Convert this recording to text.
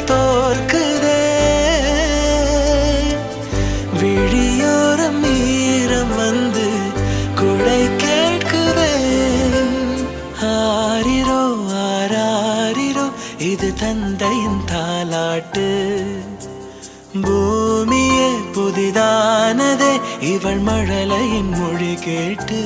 தோற்குதே விழியோரம் ஈரம் வந்து குடை கேட்குதே ஆரிரோ ஆராரிரோ இது தந்தையின் தாலாட்டு பூமியே புதிதானதே இவள் மழலையின் மொழி கேட்டு